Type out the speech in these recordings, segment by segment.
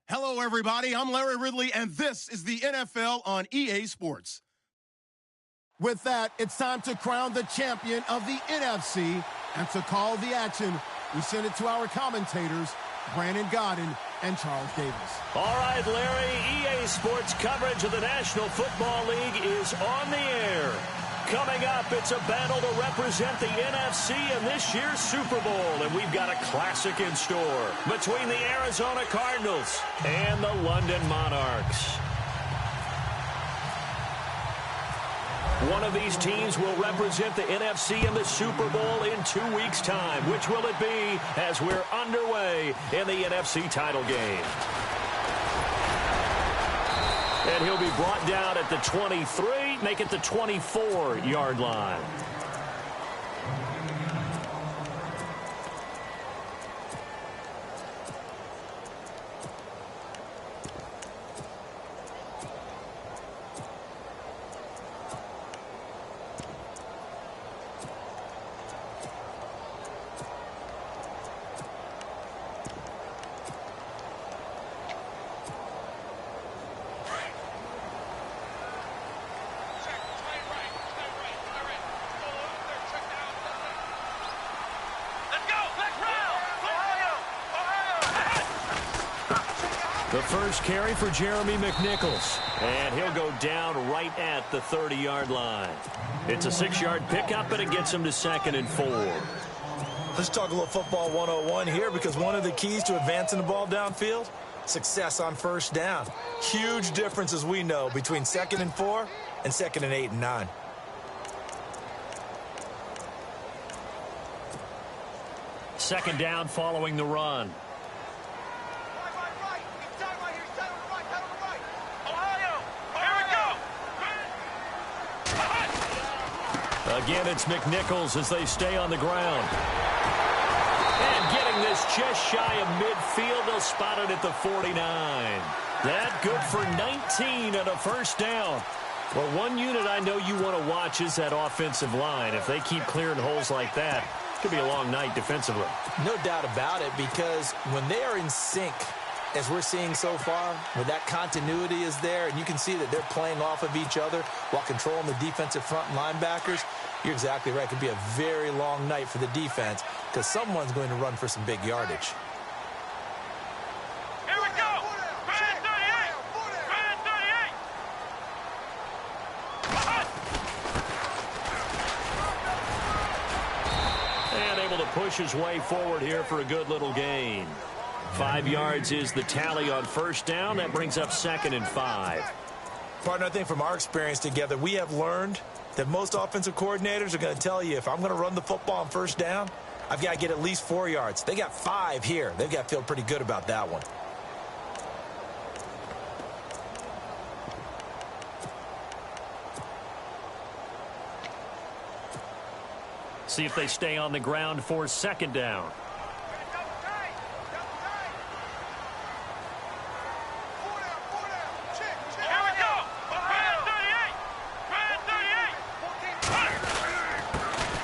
Hello, everybody. I'm Larry Ridley, and this is the NFL on EA Sports. With that, it's time to crown the champion of the NFC, and to call the action, we send it to our commentators, Brandon Godden and Charles Davis. All right, Larry, EA Sports coverage of the National Football League is on the air. Coming up, it's a battle to represent the NFC in this year's Super Bowl, and we've got a classic in store between the Arizona Cardinals and the London Monarchs. One of these teams will represent the NFC in the Super Bowl in 2 weeks' time. Which will it be as we're underway in the NFC title game? And he'll be brought down at the 23, make it the 24-yard line. The first carry for Jeremy McNichols, and he'll go down right at the 30-yard line. It's a 6-yard pickup, and it gets him to 2nd and 4. Let's talk a little football 101 here, because one of the keys to advancing the ball downfield, success on first down. Huge difference, as we know, between 2nd and 4 and 2nd and 8 and 9. Second down following the run. Again, it's McNichols as they stay on the ground. And getting this just shy of midfield, they'll spot it at the 49. That good for 19 and a first down. Well, one unit I know you want to watch is that offensive line. If they keep clearing holes like that, it could be a long night defensively. No doubt about it, because when they are in sync, as we're seeing so far, when that continuity is there, and you can see that they're playing off of each other while controlling the defensive front linebackers, you're exactly right. It could be a very long night for the defense, because someone's going to run for some big yardage. Here we go! Brand 38! Brand 38! And able to push his way forward here for a good little gain. 5 yards is the tally on first down. That brings up 2nd and 5. Partner, I think from our experience together, we have learned that most offensive coordinators are going to tell you, if I'm going to run the football on first down, I've got to get at least 4 yards. They got 5 here. They've got to feel pretty good about that one. See if they stay on the ground for second down.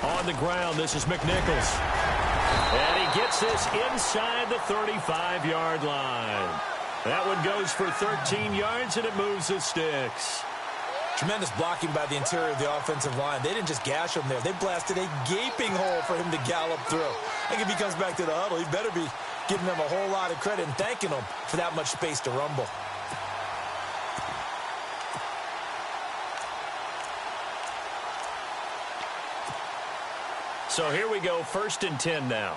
On the ground, this is McNichols. And he gets this inside the 35-yard line. That one goes for 13 yards, and it moves the sticks. Tremendous blocking by the interior of the offensive line. They didn't just gash him there. They blasted a gaping hole for him to gallop through. I think if he comes back to the huddle, he better be giving them a whole lot of credit and thanking them for that much space to rumble. So here we go, 1st and 10 now.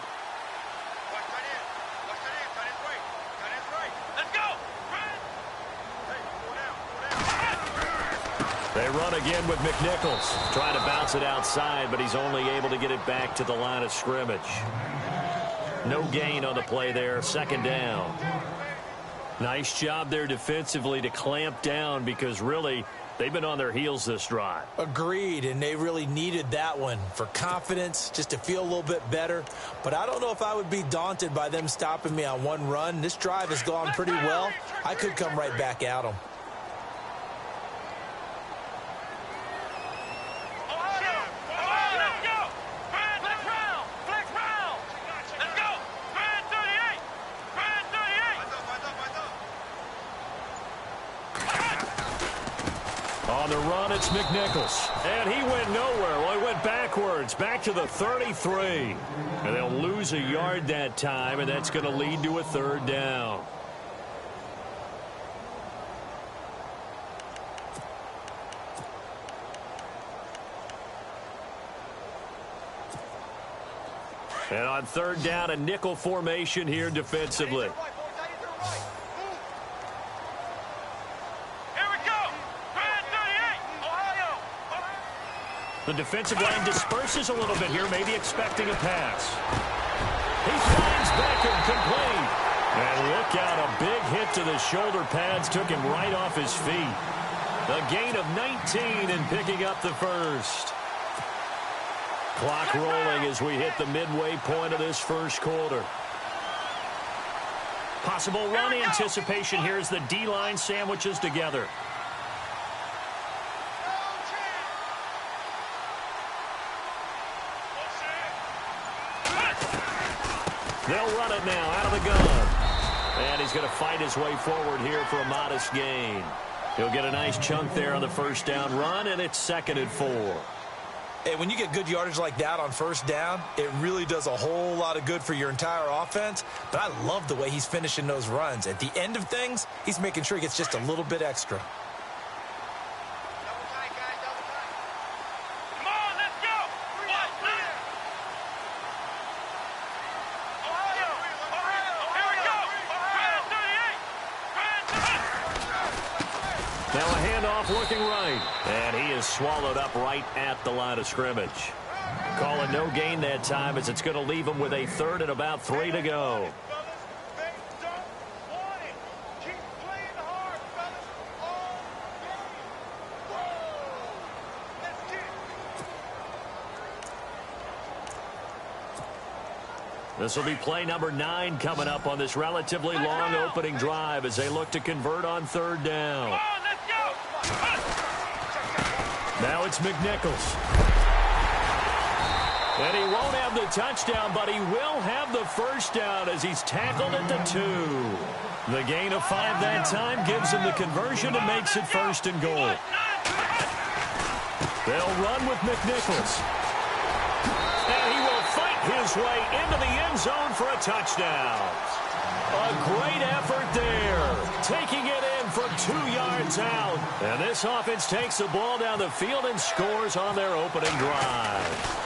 They run again with McNichols. Trying to bounce it outside, but he's only able to get it back to the line of scrimmage. No gain on the play there, 2nd down. Nice job there defensively to clamp down, because really they've been on their heels this drive. Agreed, and they really needed that one for confidence, just to feel a little bit better. But I don't know if I would be daunted by them stopping me on one run. This drive has gone pretty well. I could come right back at them. On the run, it's McNichols. And he went nowhere. Well, he went backwards, back to the 33. And they'll lose a yard that time, and that's going to lead to a third down. And on third down, a nickel formation here defensively. The defensive line disperses a little bit here, maybe expecting a pass. He finds Beckham complete. And look out, a big hit to the shoulder pads took him right off his feet. A gain of 19 and picking up the first. Clock rolling as we hit the midway point of this first quarter. Possible run anticipation here as the D-line sandwiches together. They'll run it now out of the gun. And he's going to fight his way forward here for a modest gain. He'll get a nice chunk there on the first down run, and it's 2nd and 4. Hey, when you get good yardage like that on first down, it really does a whole lot of good for your entire offense. But I love the way he's finishing those runs. At the end of things, he's making sure he gets just a little bit extra. Now a handoff looking right. And he is swallowed up right at the line of scrimmage. Calling no gain that time as it's going to leave him with a 3rd and about 3 to go. This will be play number 9 coming up on this relatively long opening drive as they look to convert on 3rd down. Now it's McNichols. And he won't have the touchdown, but he will have the first down as he's tackled at the 2. The gain of 5 that time gives him the conversion and makes it 1st and goal. They'll run with McNichols. And he will fight his way into the end zone for a touchdown. A great effort there, taking it in from 2 yards out. And this offense takes the ball down the field and scores on their opening drive.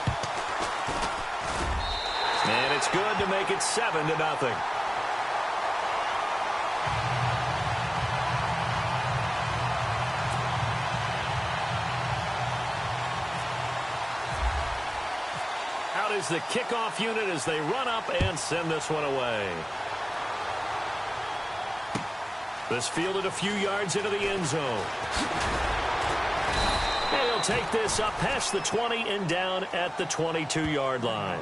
And it's good to make it 7-0. Out is the kickoff unit as they run up and send this one away. This fielded a few yards into the end zone. And he'll take this up past the 20 and down at the 22-yard line.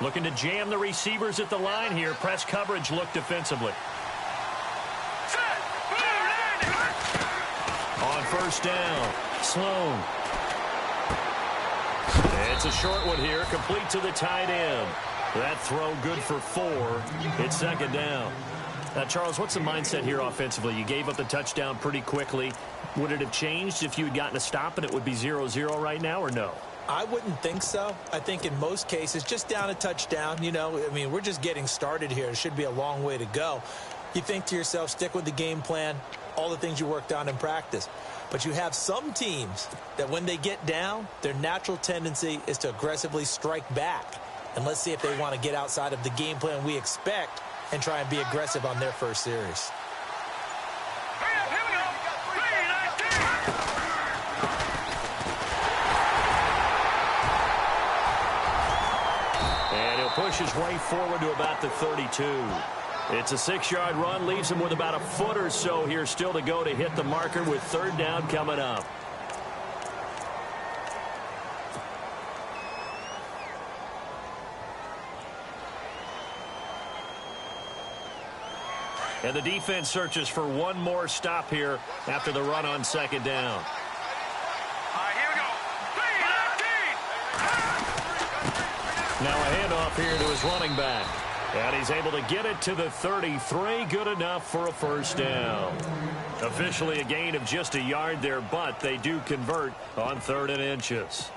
Looking to jam the receivers at the line here. Press coverage look defensively. On first down, Sloan. It's a short one here, complete to the tight end. That throw good for 4. It's 2nd down. Now, Charles, what's the mindset here offensively? You gave up the touchdown pretty quickly. Would it have changed if you had gotten a stop and it would be 0-0 right now, or no? I wouldn't think so. I think in most cases, just down a touchdown, you know, I mean, we're just getting started here. It should be a long way to go. You think to yourself, stick with the game plan, all the things you worked on in practice. But you have some teams that when they get down, their natural tendency is to aggressively strike back. And let's see if they want to get outside of the game plan we expect and try and be aggressive on their first series. Push his way forward to about the 32. It's a 6-yard run, leaves him with about a foot or so here still to go to hit the marker with 3rd down coming up. And the defense searches for one more stop here after the run on second down. All right, here we go. Now a handoff here to his running back. And he's able to get it to the 33. Good enough for a first down. Officially a gain of just a yard there, but they do convert on 3rd and inches.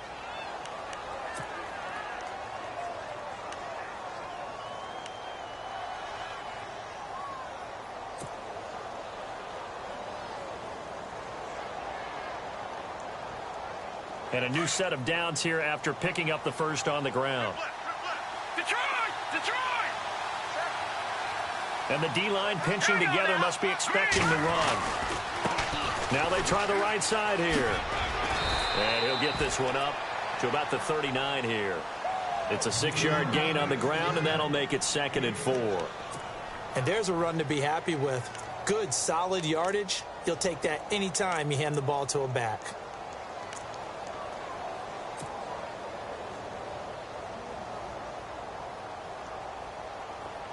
And a new set of downs here after picking up the first on the ground. Detroit! And the D-line pinching together must be expecting the run. Now they try the right side here. And he'll get this one up to about the 39 here. It's a 6-yard gain on the ground, and that'll make it 2nd and 4. And there's a run to be happy with. Good, solid yardage. You'll take that anytime you hand the ball to a back.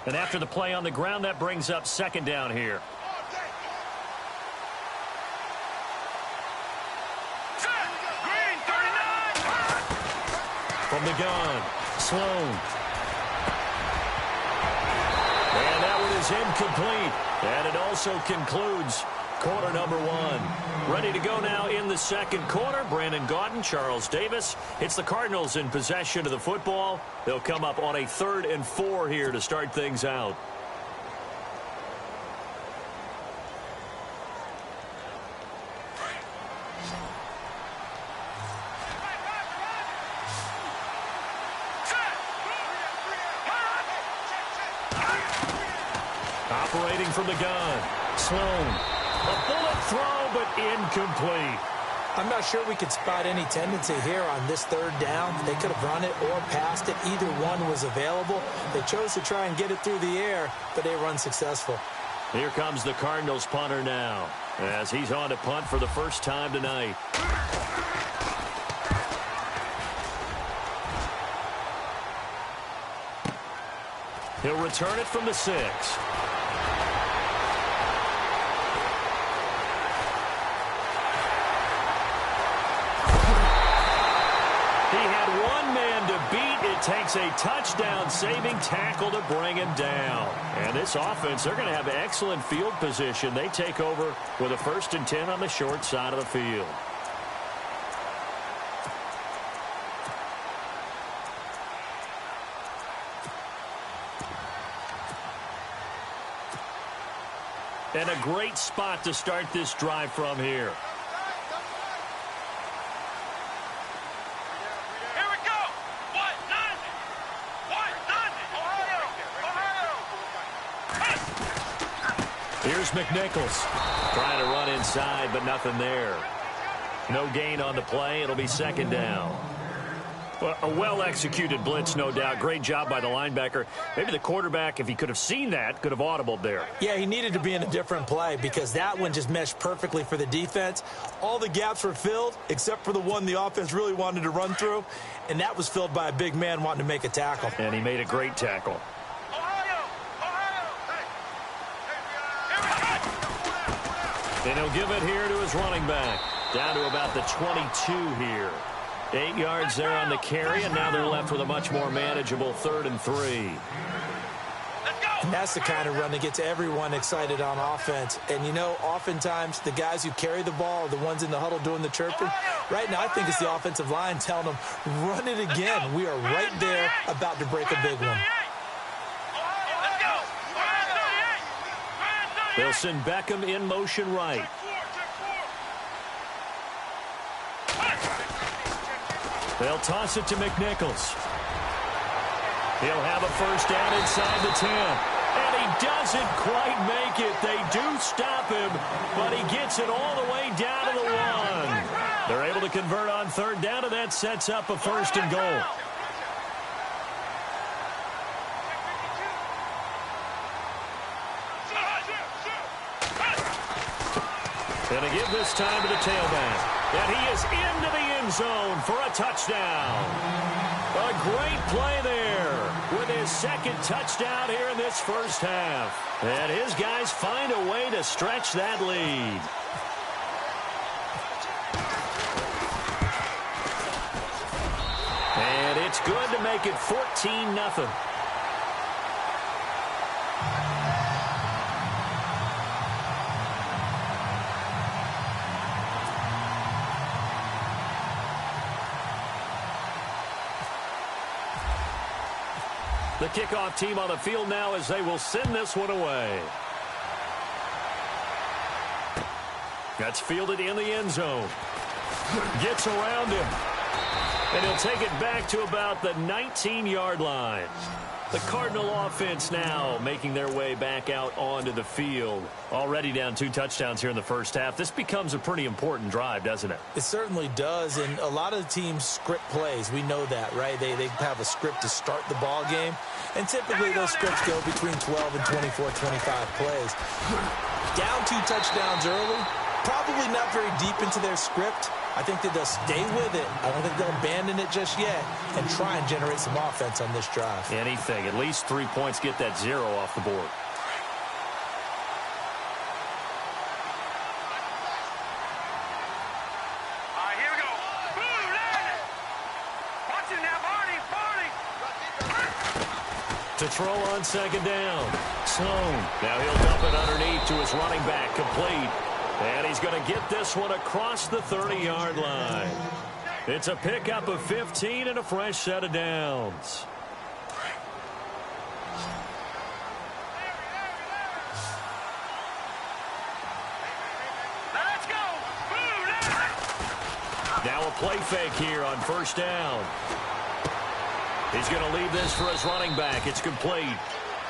And after the play on the ground, that brings up 2nd down here. Green, 39! From the gun, Sloan. And that one is incomplete. And it also concludes quarter number 1. Ready to go now in the 2nd quarter. Brandon Gaudin, Charles Davis. It's the Cardinals in possession of the football. They'll come up on a 3rd and 4 here to start things out. Operating from the gun, Sloan. A bullet throw, but incomplete. I'm not sure we could spot any tendency here on this 3rd down. They could have run it or passed it. Either one was available. They chose to try and get it through the air, but they were unsuccessful. Here comes the Cardinals punter now, as he's on to punt for the first time tonight. He'll return it from the 6. Takes a touchdown-saving tackle to bring him down. And this offense, they're going to have excellent field position. They take over with a 1st and 10 on the short side of the field. And a great spot to start this drive from here. Here's McNichols trying to run inside, but nothing there. No gain on the play. It'll be 2nd down. Well, a well-executed blitz, no doubt. Great job by the linebacker. Maybe the quarterback, if he could have seen that, could have audibled there. Yeah, he needed to be in a different play because that one just meshed perfectly for the defense. All the gaps were filled except for the one the offense really wanted to run through, and that was filled by a big man wanting to make a tackle. And he made a great tackle. And he'll give it here to his running back. Down to about the 22 here. 8 yards there on the carry, and now they're left with a much more manageable 3rd and 3. And that's the kind of run that gets everyone excited on offense. And, you know, oftentimes the guys who carry the ball are the ones in the huddle doing the chirping. Right now, I think it's the offensive line telling them, run it again. We are right there about to break a big one. They'll send Beckham in motion right. They'll toss it to McNichols. He'll have a first down inside the 10. And he doesn't quite make it. They do stop him, but he gets it all the way down to the 1. They're able to convert on 3rd down, and that sets up a 1st and goal. And a give this time to the tailback. And he is into the end zone for a touchdown. A great play there. Within his second touchdown here in this first half. And his guys find a way to stretch that lead. And it's good to make it 14-0. The kickoff team on the field now as they will send this one away. That's fielded in the end zone. Gets around him. And he'll take it back to about the 19-yard line. The Cardinal offense now making their way back out onto the field. Already down 2 touchdowns here in the first half. This becomes a pretty important drive, doesn't it? It certainly does, and a lot of the teams script plays. We know that, right? They have a script to start the ball game, and typically those scripts go between 12 and 24, 25 plays. Down 2 touchdowns early, probably not very deep into their script. I think that they'll stay with it. I don't think they'll abandon it just yet and try and generate some offense on this drive. Anything. At least 3 points, get that 0 off the board. All right, here we go. Boom, landed. Watch it now, Barney. To throw on second down. Sloan. Now he'll dump it underneath to his running back. Complete. And he's going to get this one across the 30-yard line. It's a pickup of 15 and a fresh set of downs. Let's go. Boom, landed. Now a play fake here on first down. He's going to leave this for his running back. It's complete.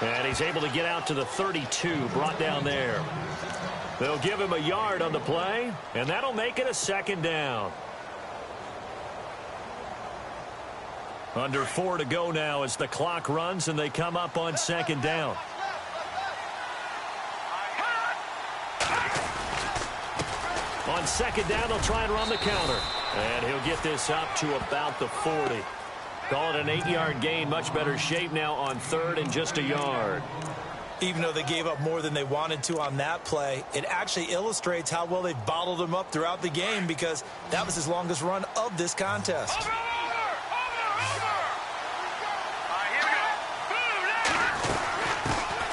And he's able to get out to the 32, brought down there. They'll give him a yard on the play, and that'll make it a second down. Under 4 to go now as the clock runs, and they come up on second down. On second down, they'll try and run the counter. And he'll get this up to about the 40. Call it an 8-yard gain. Much better shape now on third and just a yard. Even though they gave up more than they wanted to on that play, it actually illustrates how well they bottled him up throughout the game because that was his longest run of this contest. Over. All right, here we go. Boom, landed.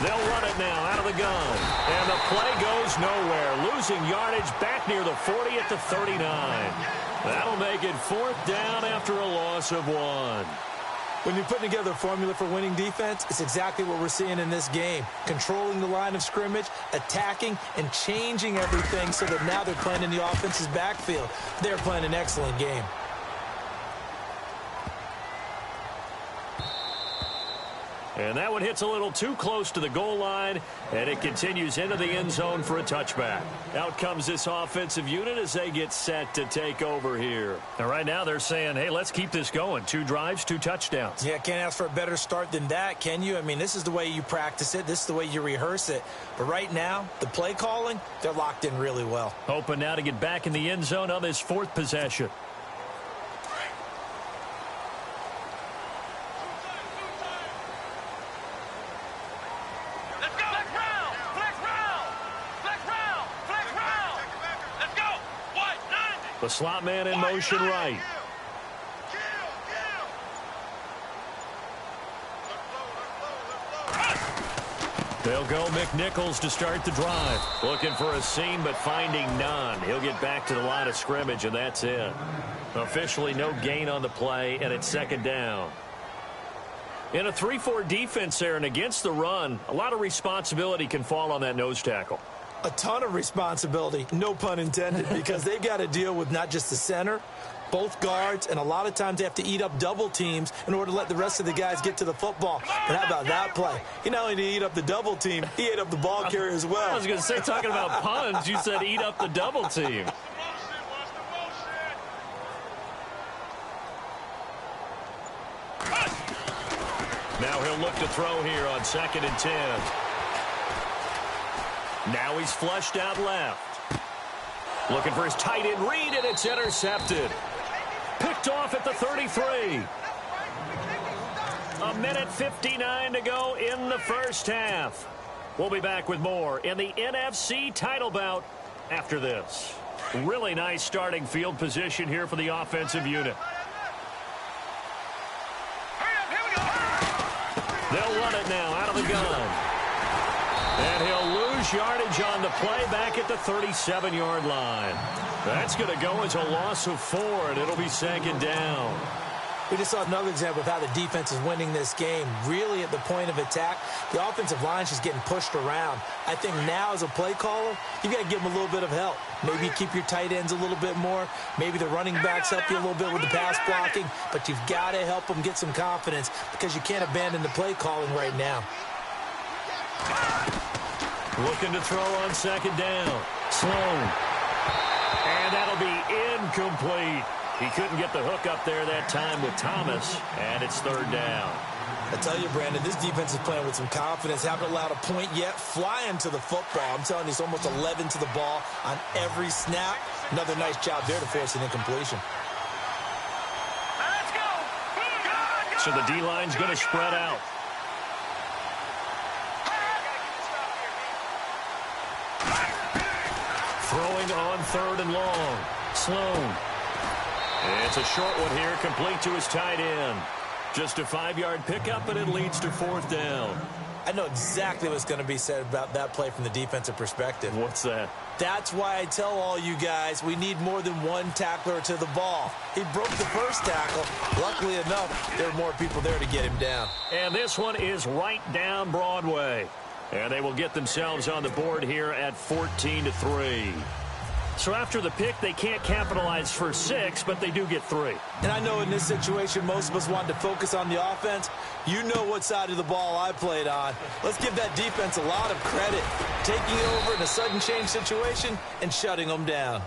They'll run it now out of the gun. And the play goes nowhere. Losing yardage back near the 40 at the 39. That'll make it 4th down after a loss of 1. When you're putting together a formula for winning defense, it's exactly what we're seeing in this game. Controlling the line of scrimmage, attacking, and changing everything so that now they're playing in the offense's backfield. They're playing an excellent game. And that one hits a little too close to the goal line, and it continues into the end zone for a touchback. Out comes this offensive unit as they get set to take over here. And right now they're saying, hey, let's keep this going. 2 drives, 2 touchdowns. Yeah, can't ask for a better start than that, can you? I mean, this is the way you practice it. This is the way you rehearse it. But right now, the play calling, they're locked in really well. Hoping now to get back in the end zone on this 4th possession. The slot man in motion right. They'll go McNichols to start the drive. Looking for a seam, but finding none. He'll get back to the line of scrimmage, and that's it. Officially no gain on the play, and it's second down. In a 3-4 defense there and against the run, a lot of responsibility can fall on that nose tackle. A ton of responsibility, no pun intended, because they've got to deal with not just the center, both guards, and a lot of times they have to eat up double teams in order to let the rest of the guys get to the football. But how about that play? He not only did he eat up the double team, he ate up the ball carrier as well. I was going to say, talking about puns, you said eat up the double team. Now he'll look to throw here on 2nd and 10. Now he's flushed out left. Looking for his tight end read, and it's intercepted. Picked off at the 33. 1:59 to go in the first half. We'll be back with more in the NFC title bout after this. Really nice starting field position here for the offensive unit. They'll run it now out of the gun. And he'll lose yardage on the play back at the 37-yard line. That's going to go as a loss of 4, and it'll be second down. We just saw another example of how the defense is winning this game. Really at the point of attack, the offensive line is just getting pushed around. I think now as a play caller, you've got to give them a little bit of help. Maybe keep your tight ends a little bit more. Maybe the running backs help you a little bit with the pass blocking. But you've got to help them get some confidence because you can't abandon the play calling right now. Looking to throw on second down. Sloan. And that'll be incomplete. He couldn't get the hook up there that time with Thomas, and it's third down. I tell you, Brandon, this defense is playing with some confidence. Haven't allowed a point yet. Flying to the football. I'm telling you, it's almost 11 to the ball on every snap. Another nice job there to force an incompletion. Let's go. So the D-line's going to spread out. Throwing on third and long. Sloan. It's a short one here, complete to his tight end. Just a 5-yard pickup, and it leads to fourth down. I know exactly what's going to be said about that play from the defensive perspective. What's that? That's why I tell all you guys we need more than one tackler to the ball. He broke the first tackle. Luckily enough, there were more people there to get him down. And this one is right down Broadway. And they will get themselves on the board here at 14-3. So after the pick, they can't capitalize for 6, but they do get 3. And I know in this situation, most of us wanted to focus on the offense. You know what side of the ball I played on. Let's give that defense a lot of credit. Taking it over in a sudden change situation and shutting them down.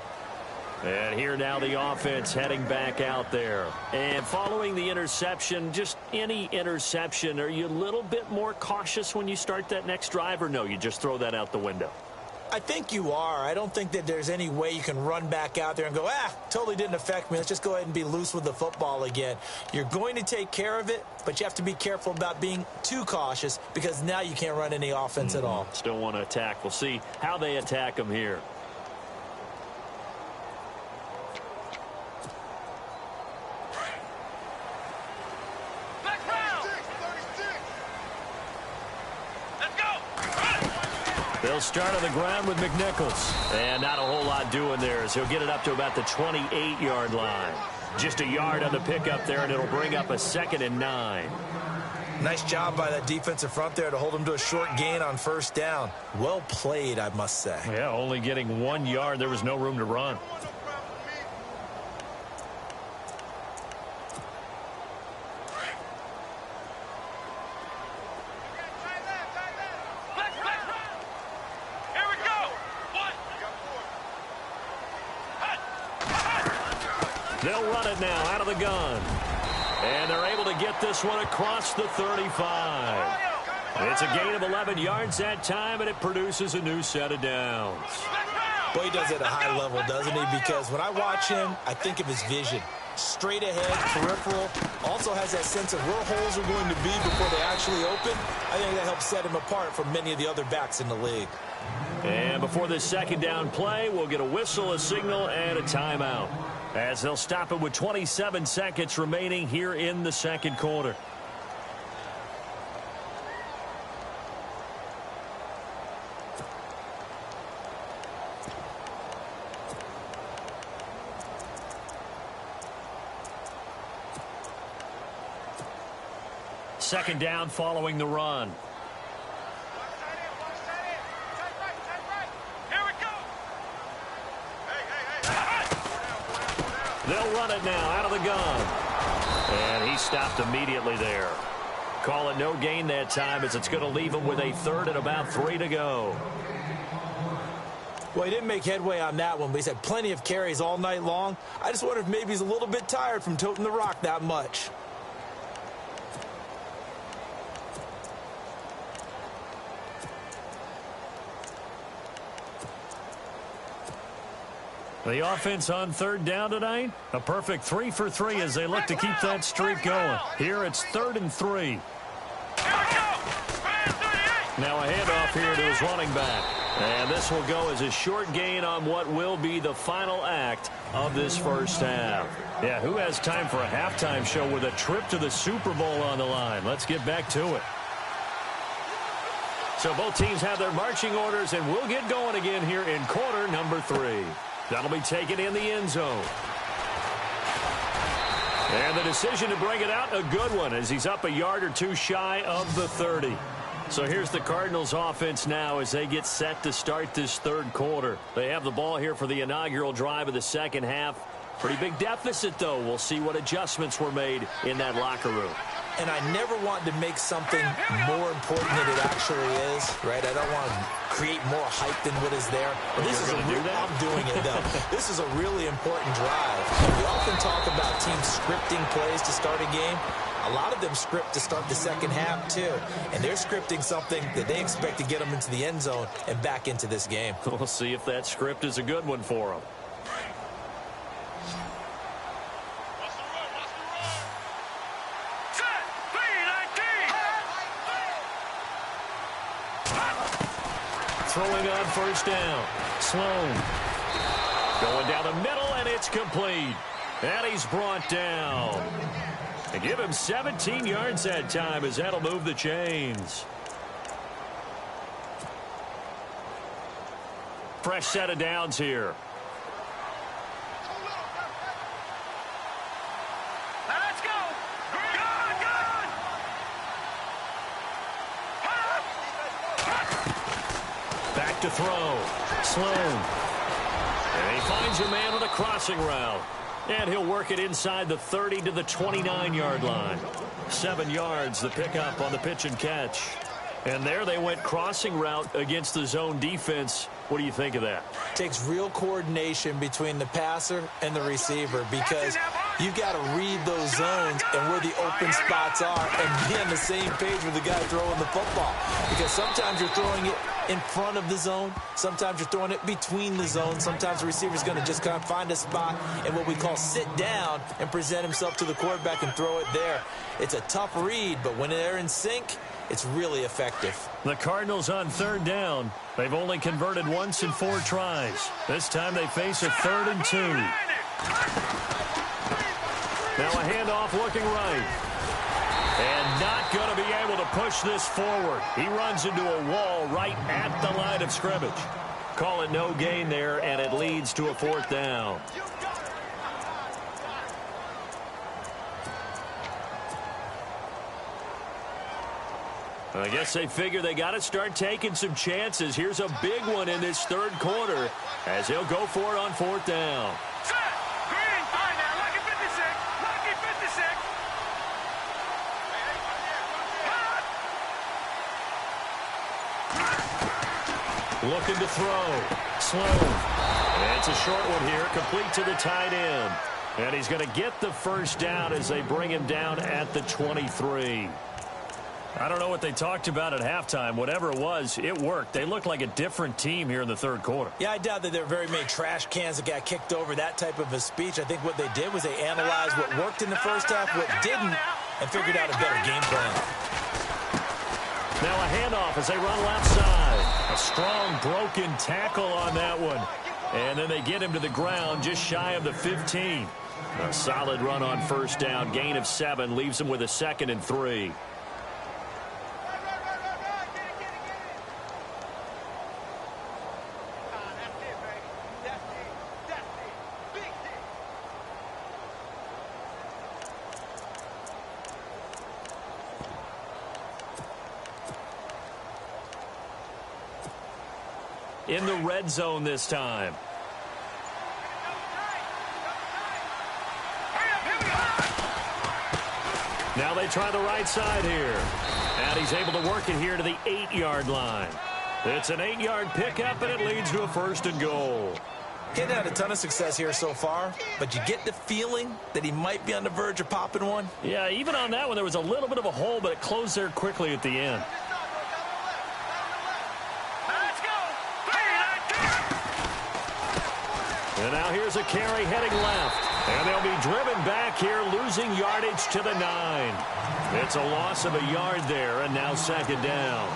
And here now the offense heading back out there. And following the interception, just any interception, are you a little bit more cautious when you start that next drive, or no, you just throw that out the window? I think you are. I don't think that there's any way you can run back out there and go, totally didn't affect me. Let's just go ahead and be loose with the football again. You're going to take care of it, but you have to be careful about being too cautious because now you can't run any offense at all. Still want to attack. We'll see how they attack them here. They'll start on the ground with McNichols. And not a whole lot doing there as he'll get it up to about the 28-yard line. Just a yard on the pickup there, and it'll bring up a 2nd and 9. Nice job by that defensive front there to hold him to a short gain on first down. Well played, I must say. Yeah, only getting 1 yard. There was no room to run. They'll run it now out of the gun. And they're able to get this one across the 35. It's a gain of 11 yards that time, and it produces a new set of downs. Boy, he does it at a high level, doesn't he? Because when I watch him, I think of his vision. Straight ahead, peripheral, also has that sense of where holes are going to be before they actually open. I think that helps set him apart from many of the other backs in the league. And before this second down play, we'll get a whistle, a signal, and a timeout, as they'll stop it with 27 seconds remaining here in the second quarter. Second down following the run. They'll run it now out of the gun. And he stopped immediately there. Call it no gain that time, as it's going to leave him with a 3rd and about 3 to go. Well, he didn't make headway on that one, but he's had plenty of carries all night long. I just wonder if maybe he's a little bit tired from toting the rock that much. The offense on third down tonight, a perfect 3 for 3 as they look to keep that streak going. Here it's 3rd and 3. Now a handoff here to his running back. And this will go as a short gain on what will be the final act of this first half. Yeah, who has time for a halftime show with a trip to the Super Bowl on the line? Let's get back to it. So both teams have their marching orders, and we'll get going again here in quarter number 3. That'll be taken in the end zone. And the decision to bring it out, a good one, as he's up a yard or two shy of the 30. So here's the Cardinals offense now as they get set to start this third quarter. They have the ball here for the inaugural drive of the second half. Pretty big deficit, though. We'll see what adjustments were made in that locker room. And I never want to make something more important than it actually is, right? I don't want to create more hype than what is there. But this is I'm doing it, though. This is a really important drive. We often talk about teams scripting plays to start a game. A lot of them script to start the second half, too. And they're scripting something that they expect to get them into the end zone and back into this game. We'll see if that script is a good one for them. Throwing on first down. Sloan. Going down the middle, and it's complete. And he's brought down. And give him 17 yards that time as that'll move the chains. Fresh set of downs here. Let's go. Back to throw. Sloan. And he finds a man with a crossing route. And he'll work it inside the 30 to the 29-yard line. 7 yards, the pickup on the pitch and catch. And there they went crossing route against the zone defense. What do you think of that? Takes real coordination between the passer and the receiver because you've got to read those zones and where the open spots are and be on the same page with the guy throwing the football. Because sometimes you're throwing it in front of the zone. Sometimes you're throwing it between the zones. Sometimes the receiver's going to just kind of find a spot and what we call sit down and present himself to the quarterback and throw it there. It's a tough read, but when they're in sync, it's really effective. The Cardinals on third down. They've only converted once in 4 tries. This time they face a 3rd and 2. Now a handoff looking right. And not going to be able to push this forward. He runs into a wall right at the line of scrimmage. Call it no gain there, and it leads to a 4th down. I guess they figure they got to start taking some chances. Here's a big one in this third quarter as he'll go for it on 4th down. Set. Green. All right, now. Lucky 56. Lucky 56. Looking to throw. Sloan. And it's a short one here, complete to the tight end. And he's going to get the first down as they bring him down at the 23. I don't know what they talked about at halftime. Whatever it was, it worked. They looked like a different team here in the third quarter. Yeah, I doubt that there are very many trash cans that got kicked over, that type of a speech. I think what they did was they analyzed what worked in the first half, what didn't, and figured out a better game plan. Now a handoff as they run left side. A strong broken tackle on that one. And then they get him to the ground just shy of the 15. A solid run on first down. Gain of 7 leaves him with a 2nd and 3. In the red zone this time. Now they try the right side here. And he's able to work it here to the 8-yard line. It's an 8-yard pickup, and it leads to a 1st and goal. He hadn't had a ton of success here so far, but you get the feeling that he might be on the verge of popping one. Yeah, even on that one, there was a little bit of a hole, but it closed there quickly at the end. And now here's a carry heading left. And they'll be driven back here, losing yardage to the 9. It's a loss of a yard there, and now second down.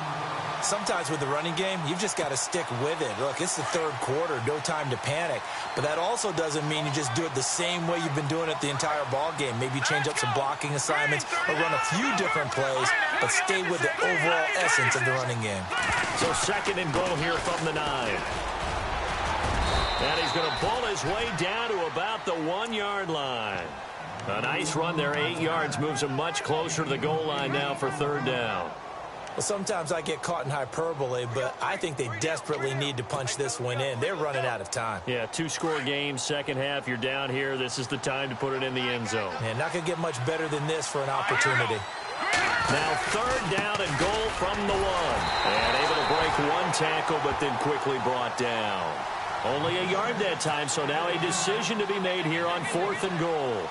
Sometimes with the running game, you've just got to stick with it. Look, it's the third quarter, no time to panic. But that also doesn't mean you just do it the same way you've been doing it the entire ball game. Maybe change up some blocking assignments or run a few different plays, but stay with the overall essence of the running game. So second and goal here from the 9. And he's going to pull his way down to about the 1-yard line. A nice run there, 8 yards, moves him much closer to the goal line now for third down. Well, sometimes I get caught in hyperbole, but I think they desperately need to punch this one in. They're running out of time. Yeah, 2-score game, second half, you're down here. This is the time to put it in the end zone. And not going to get much better than this for an opportunity. Now third down and goal from the 1. And able to break one tackle, but then quickly brought down. Only a yard that time, so now a decision to be made here on 4th and goal.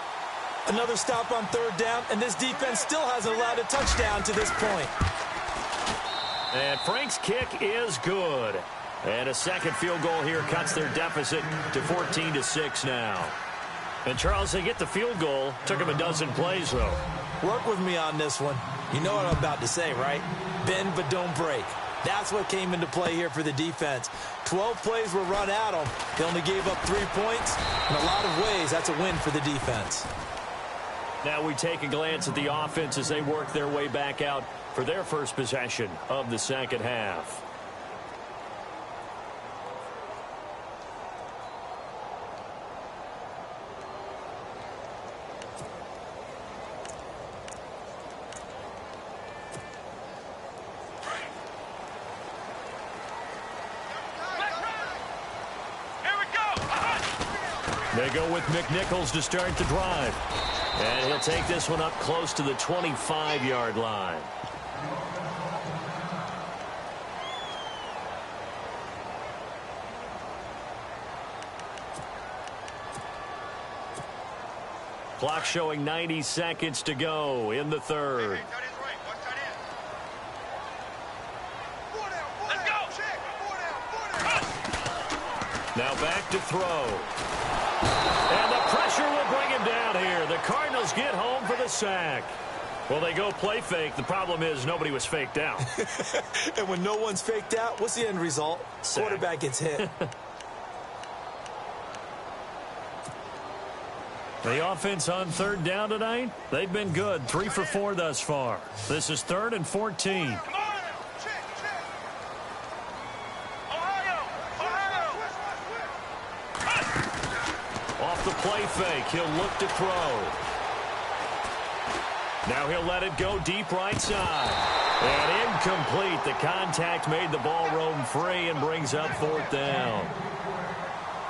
Another stop on third down, and this defense still hasn't allowed a touchdown to this point. And Frank's kick is good. And a second field goal here cuts their deficit to 14-6 now. And, Charles, they get the field goal. Took them a dozen plays, though. Work with me on this one. You know what I'm about to say, right? Bend but don't break. That's what came into play here for the defense. 12 plays were run at them. They only gave up 3 points. In a lot of ways, that's a win for the defense. Now we take a glance at the offense as they work their way back out for their first possession of the second half. They go with McNichols to start the drive. And he'll take this one up close to the 25-yard line. Clock showing 90 seconds to go in the third. Now back to throw. And the pressure will bring him down here. The Cardinals get home for the sack. Well, they go play fake. The problem is nobody was faked out. And when no one's faked out, what's the end result? Sack. Quarterback gets hit. The offense on third down tonight, they've been good. 3 for 4 thus far. This is 3rd and 14. Off the play fake, he'll look to throw. Now he'll let it go deep right side. And incomplete. The contact made the ball roam free and brings up 4th down.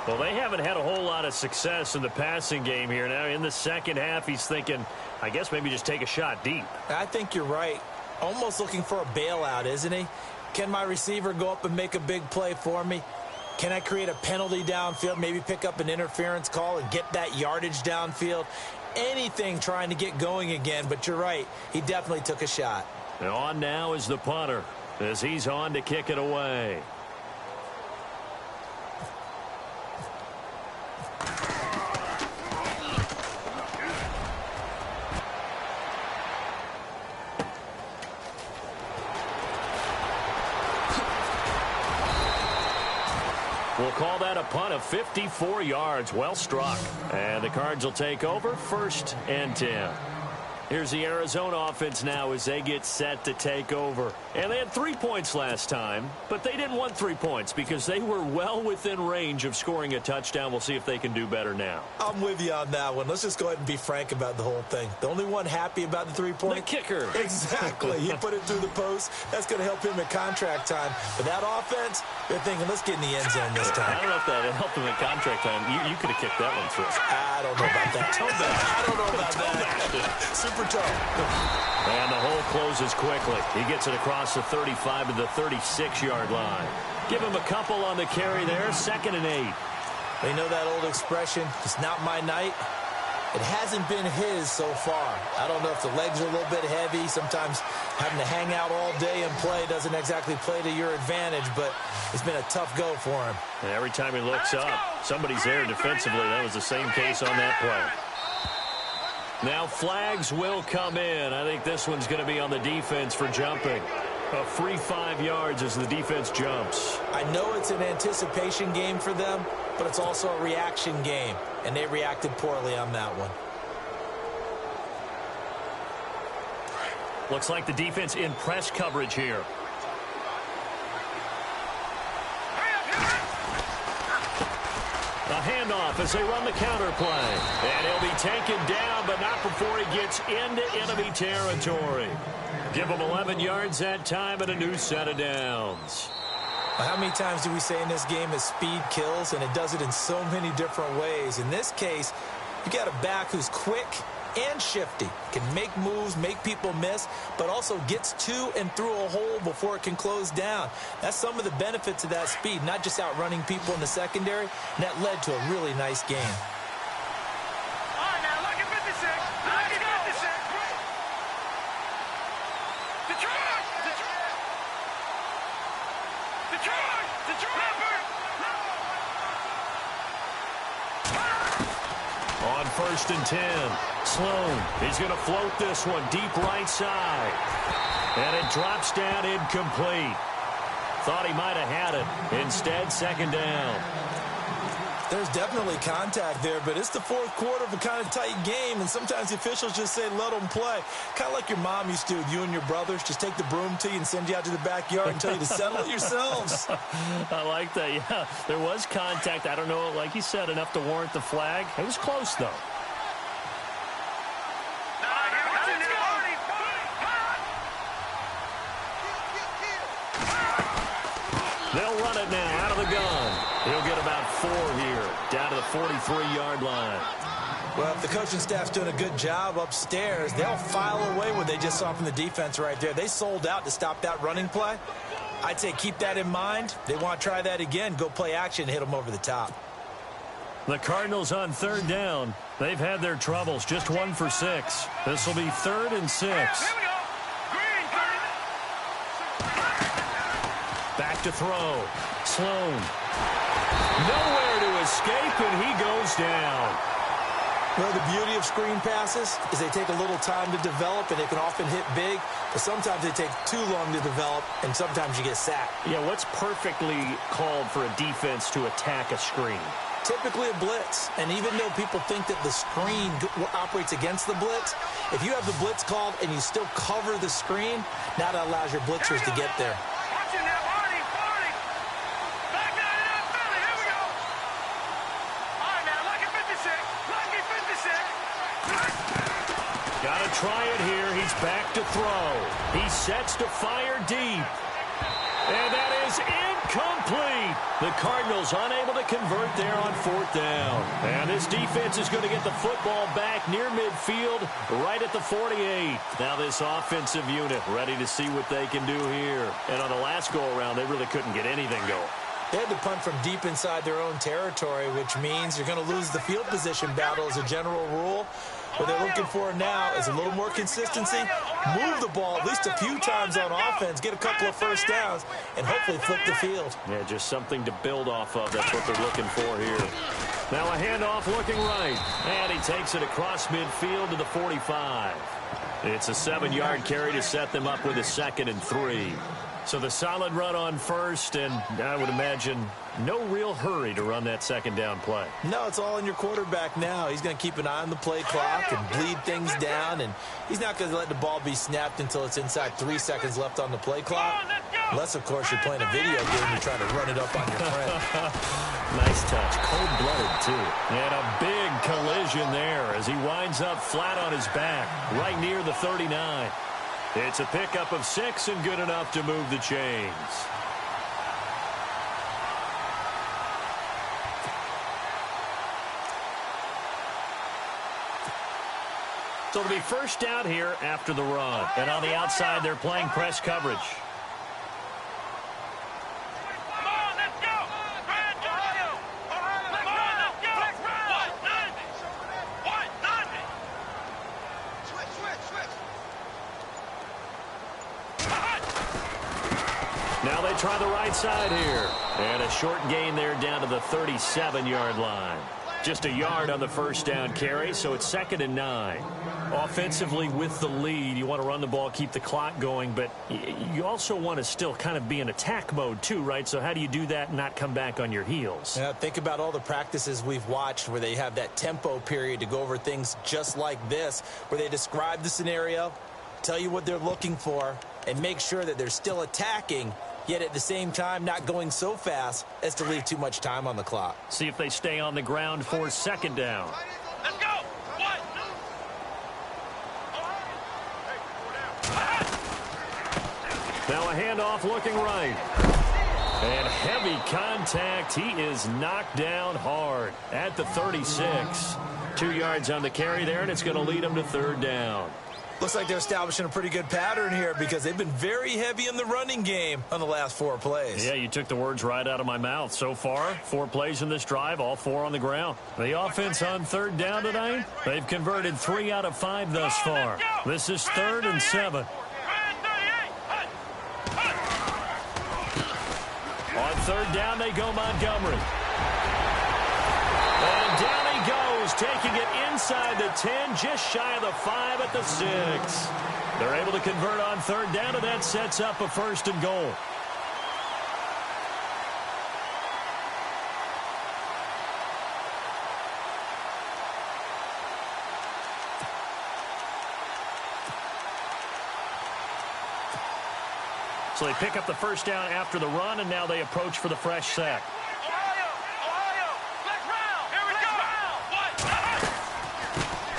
Well, they haven't had a whole lot of success in the passing game here. Now in the second half, he's thinking, I guess maybe just take a shot deep. I think you're right. Almost looking for a bailout, isn't he? Can my receiver go up and make a big play for me? Can I create a penalty downfield, maybe pick up an interference call and get that yardage downfield? Anything trying to get going again, but you're right. He definitely took a shot. And on now is the punter as he's on to kick it away. We'll call that a punt of 54 yards. Well struck. And the Cards will take over 1st and 10. Here's the Arizona offense now as they get set to take over. And they had 3 points last time, but they didn't want 3 points because they were well within range of scoring a touchdown. We'll see if they can do better now. I'm with you on that one. Let's just go ahead and be frank about the whole thing. The only one happy about the 3-point? The kicker. Exactly. He put it through the post. That's going to help him at contract time. But that offense, they're thinking, let's get in the end zone this time. I don't know if that helped him at contract time. You could have kicked that one through. I don't know about that. I don't know about that. Super toe. And the hole closes quickly. He gets it across the 35 to the 36-yard line. Give him a couple on the carry there. 2nd and 8. They know that old expression, it's not my night. It hasn't been his so far. I don't know if the legs are a little bit heavy. Sometimes having to hang out all day and play doesn't exactly play to your advantage, but it's been a tough go for him. And every time he looks up, somebody's there defensively. That was the same case on that play. Now flags will come in. I think this one's going to be on the defense for jumping. A free 5 yards as the defense jumps. I know it's an anticipation game for them, but it's also a reaction game, and they reacted poorly on that one. Looks like the defense in press coverage here. A handoff as they run the counter play. And he'll be taken down, but not before he gets into enemy territory. Give him 11 yards that time and a new set of downs. How many times do we say in this game that speed kills, and it does it in so many different ways? In this case, you got a back who's quick and shifty, can make moves, make people miss, but also gets to and through a hole before it can close down. That's some of the benefits of that speed, not just outrunning people in the secondary, and that led to a really nice game. All right, now, look at 56. Look at 56. Detroit! Detroit! Detroit! On 1st and 10, Sloan, he's going to float this one deep right side. And it drops down incomplete. Thought he might have had it. Instead, second down. There's definitely contact there, but it's the fourth quarter of a kind of tight game, and sometimes the officials just say, let them play. Kind of like your mom used to with you and your brothers. Just take the broom to you and send you out to the backyard and tell you to settle it yourselves. I like that, yeah. There was contact. I don't know, like you said, enough to warrant the flag. It was close, though. They'll run it now out of the gun. He'll get about 4 here, down to the 43-yard line. Well, if the coaching staff's doing a good job upstairs, they'll file away what they just saw from the defense right there. They sold out to stop that running play. I'd say keep that in mind. They want to try that again, go play action, hit them over the top. The Cardinals on 3rd down. They've had their troubles, just 1 for 6. This will be 3rd and 6. Back to throw. Sloan. Nowhere to escape, and he goes down. Well, the beauty of screen passes is they take a little time to develop, and they can often hit big, but sometimes they take too long to develop, and sometimes you get sacked. Yeah, what's perfectly called for a defense to attack a screen? Typically a blitz, and even though people think that the screen operates against the blitz, if you have the blitz called and you still cover the screen, now that allows your blitzers to get there. Got to try it here. He's back to throw. He sets to fire deep. And that is incomplete. The Cardinals unable to convert there on 4th down. And this defense is going to get the football back near midfield, right at the 48. Now this offensive unit ready to see what they can do here. And on the last go-around, they really couldn't get anything going. They had to punt from deep inside their own territory, which means you're going to lose the field position battle as a general rule. What they're looking for now is a little more consistency, move the ball at least a few times on offense, get a couple of first downs, and hopefully flip the field. Yeah, just something to build off of. That's what they're looking for here. Now a handoff looking right, and he takes it across midfield to the 45. It's a 7-yard carry to set them up with a 2nd and 3. So the solid run on 1st, and I would imagine no real hurry to run that 2nd down play. No, it's all in your quarterback now. He's going to keep an eye on the play clock and bleed things down, and he's not going to let the ball be snapped until it's inside 3 seconds left on the play clock. Unless, of course, you're playing a video game, you're trying to run it up on your friend. Nice touch. Cold-blooded, too. And a big collision there as he winds up flat on his back, right near the 39. It's a pickup of 6 and good enough to move the chains. So it'll be first down here after the run. And on the outside, they're playing press coverage. Now they try the right side here. And a short gain there down to the 37-yard line. Just a yard on the first down carry, so it's 2nd and 9. Offensively with the lead, you want to run the ball, keep the clock going, but you also want to still kind of be in attack mode too, right? So how do you do that and not come back on your heels? Yeah, think about all the practices we've watched where they have that tempo period to go over things just like this, where they describe the scenario, tell you what they're looking for, and make sure that they're still attacking, yet at the same time not going so fast as to leave too much time on the clock. See if they stay on the ground for 2nd down. Let's go. One. Now a handoff looking right. And heavy contact. He is knocked down hard at the 36. 2 yards on the carry there, and it's going to lead him to 3rd down. Looks like they're establishing a pretty good pattern here because they've been very heavy in the running game on the last 4 plays. Yeah, you took the words right out of my mouth. So far, 4 plays in this drive, all 4 on the ground. The offense on 3rd down tonight, they've converted 3 out of 5 thus far. This is 3rd and 7. On 3rd down, they go Montgomery. And down he goes, taking it inside the 10, just shy of the 5 at the 6. They're able to convert on 3rd down, and that sets up a 1st and goal. So they pick up the 1st down after the run, and now they approach for the fresh set.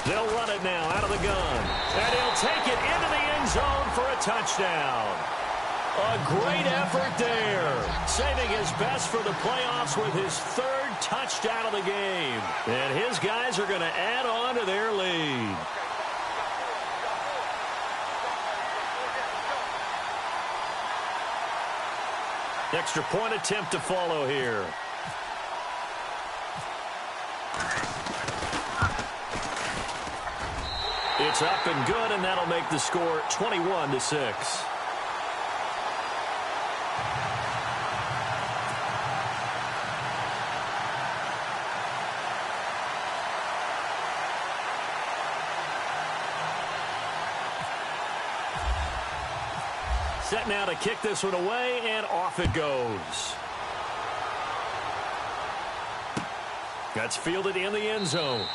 They'll run it now out of the gun. And he'll take it into the end zone for a touchdown. A great effort there. Saving his best for the playoffs with his 3rd touchdown of the game. And his guys are going to add on to their lead. Extra point attempt to follow here. It's up and good, and that'll make the score 21-6. Set now to kick this one away, and off it goes. That's fielded in the end zone.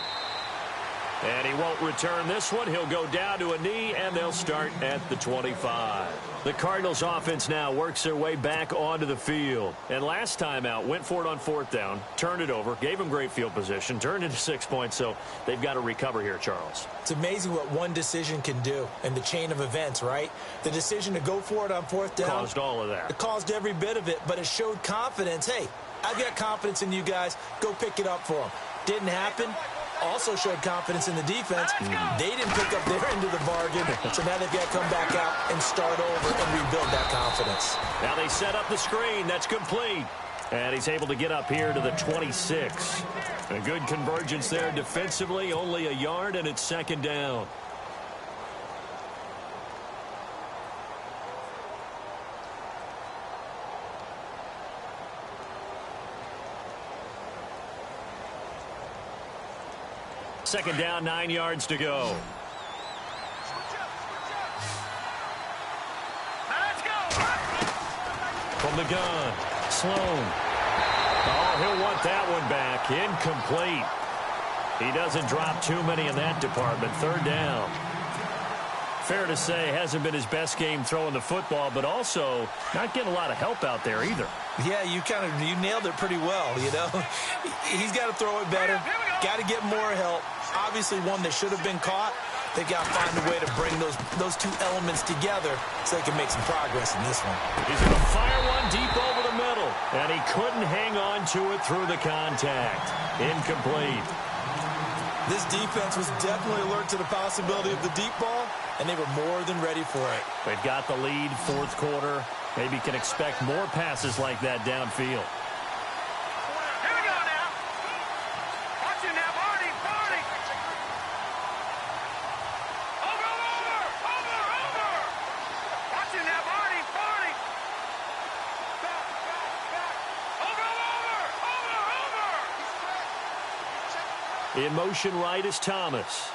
And he won't return this one. He'll go down to a knee, and they'll start at the 25. The Cardinals offense now works their way back onto the field. And last time out, went for it on 4th down, turned it over, gave them great field position, turned into 6 points, so they've got to recover here, Charles. It's amazing what one decision can do in the chain of events, right? The decision to go for it on 4th down. Caused all of that. It caused every bit of it, but it showed confidence. Hey, I've got confidence in you guys. Go pick it up for them. Didn't happen. Also showed confidence in the defense. They didn't pick up their end of the bargain, so now they've got to come back out and start over and rebuild that confidence. Now they set up the screen. That's complete. And he's able to get up here to the 26. A good convergence there defensively, only a yard, and it's 2nd down. Second down, 9 yards to go. Let's go. From the gun, Sloan. Oh, he'll want that one back. Incomplete. He doesn't drop too many in that department. 3rd down. Fair to say, hasn't been his best game throwing the football, but also not getting a lot of help out there either. Yeah, you nailed it pretty well, you know. He's got to throw it better. Got to get more help. Obviously one that should have been caught. They've got to find a way to bring those 2 elements together so they can make some progress in this one. He's going to fire one deep over the middle, and he couldn't hang on to it through the contact. Incomplete. This defense was definitely alert to the possibility of the deep ball, and they were more than ready for it. They've got the lead, 4th quarter. Maybe can expect more passes like that downfield. Here we go now. Watch it now, Barney. Over. Watch it now, Barney. In motion right is Thomas.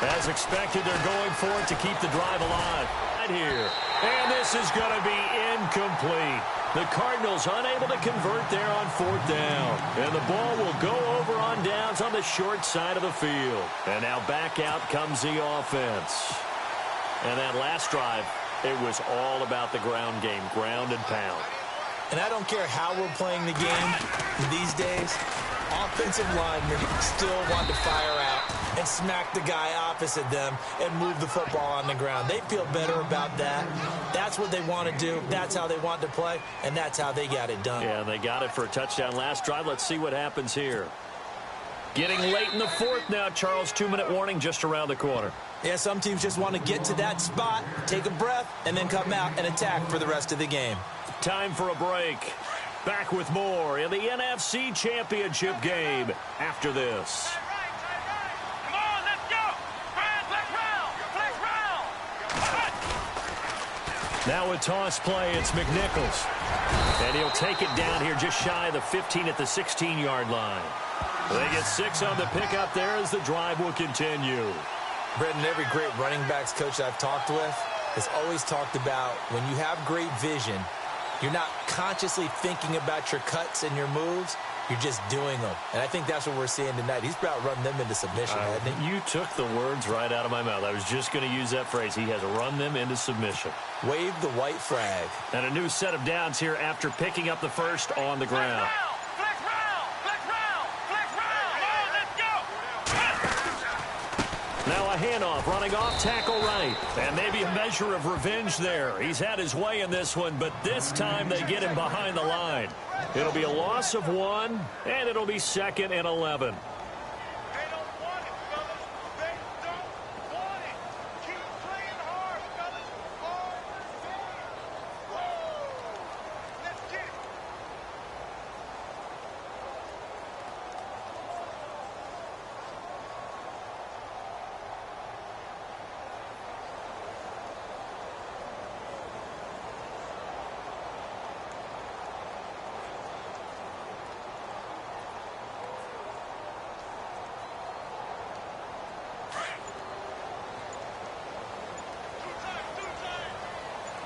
As expected, they're going for it to keep the drive alive. Right here. And this is going to be incomplete. The Cardinals unable to convert there on 4th down. And the ball will go over on downs on the short side of the field. And now back out comes the offense. And that last drive, it was all about the ground game, ground and pound. And I don't care how we're playing the game these days, offensive linemen still want to fire out and smack the guy opposite them and move the football on the ground. They feel better about that. That's what they want to do. That's how they want to play, and that's how they got it done. Yeah, they got it for a touchdown last drive. Let's see what happens here. Getting late in the 4th now, Charles. 2-minute warning just around the corner. Yeah, some teams just want to get to that spot, take a breath, and then come out and attack for the rest of the game. Time for a break. Back with more in the NFC Championship game after this. Come on, let's go. Flex round. Now a toss play, it's McNichols. And he'll take it down here just shy of the 15 at the 16-yard line. They get 6 on the pickup there as the drive will continue. Brendan, every great running backs coach I've talked with has always talked about when you have great vision, you're not consciously thinking about your cuts and your moves. You're just doing them. And I think that's what we're seeing tonight. He's about run them into submission, hasn't he? You took the words right out of my mouth. I was just going to use that phrase. He has run them into submission. Wave the white flag. And a new set of downs here after picking up the first on the ground. Flex round. Come on, let's go. Now a handoff, running off tackle right. And maybe a measure of revenge there. He's had his way in this one, but this time they get him behind the line. It'll be a loss of 1, and it'll be 2nd and 11. They don't want it, fellas. They don't want it. Keep playing hard, fellas. Hard team. Whoa. Let's get it.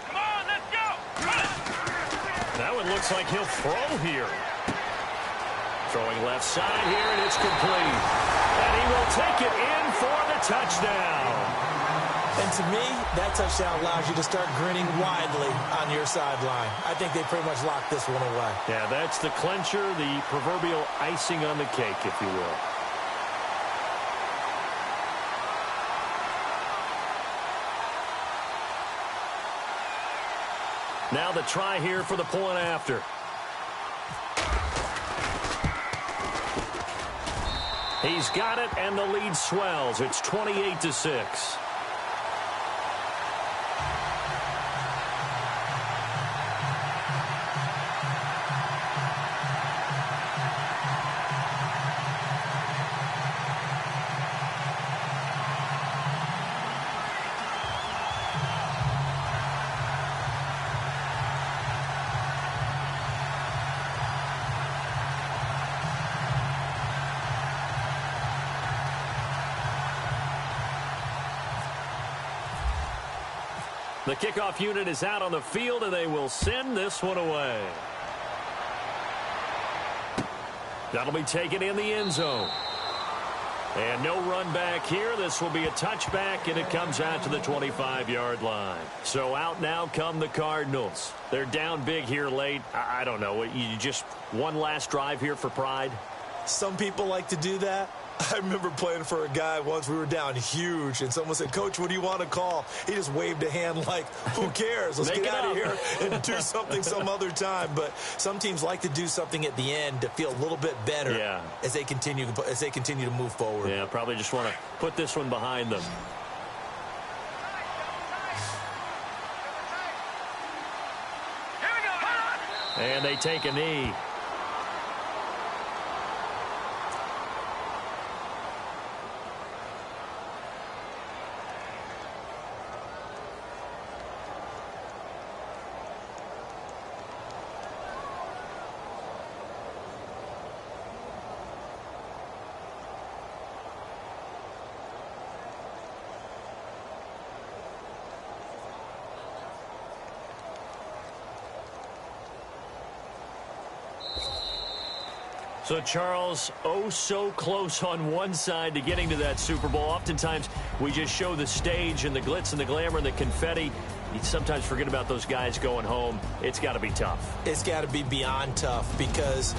Come on, let's go. That one looks like he'll throw here. Throwing left side here, and it's complete. And he will take it in for the touchdown. And to me, that touchdown allows you to start grinning widely on your sideline. I think they pretty much locked this one away. Yeah, that's the clincher, the proverbial icing on the cake, if you will. Now the try here for the point after. He's got it, and the lead swells. It's 28-6. The kickoff unit is out on the field, and they will send this one away. That'll be taken in the end zone. And no run back here. This will be a touchback, and it comes out to the 25-yard line. So out now come the Cardinals. They're down big here late. I don't know. You just one last drive here for pride? Some people like to do that. I remember playing for a guy once. We were down huge, and someone said, "Coach, what do you want to call?" He just waved a hand like, who cares? Let's get out of here and do something some other time. But some teams like to do something at the end to feel a little bit better as they continue to move forward. Yeah, probably just want to put this one behind them. Here we go. And they take a knee. So, Charles, oh so close on one side to getting to that Super Bowl. Oftentimes, we just show the stage and the glitz and the glamour and the confetti. You sometimes forget about those guys going home. It's got to be tough. It's got to be beyond tough, because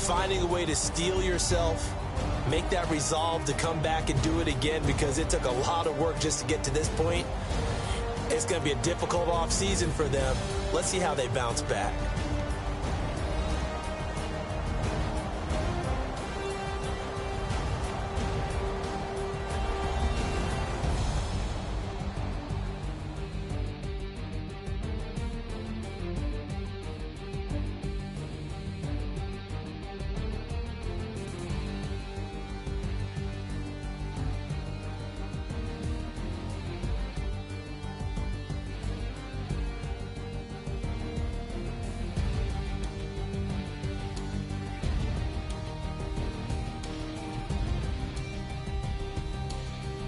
finding a way to steel yourself, make that resolve to come back and do it again, because it took a lot of work just to get to this point. It's going to be a difficult offseason for them. Let's see how they bounce back.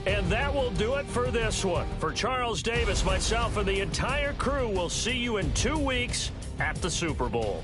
And that will do it for this one. For Charles Davis, myself, and the entire crew, we'll see you in 2 weeks at the Super Bowl.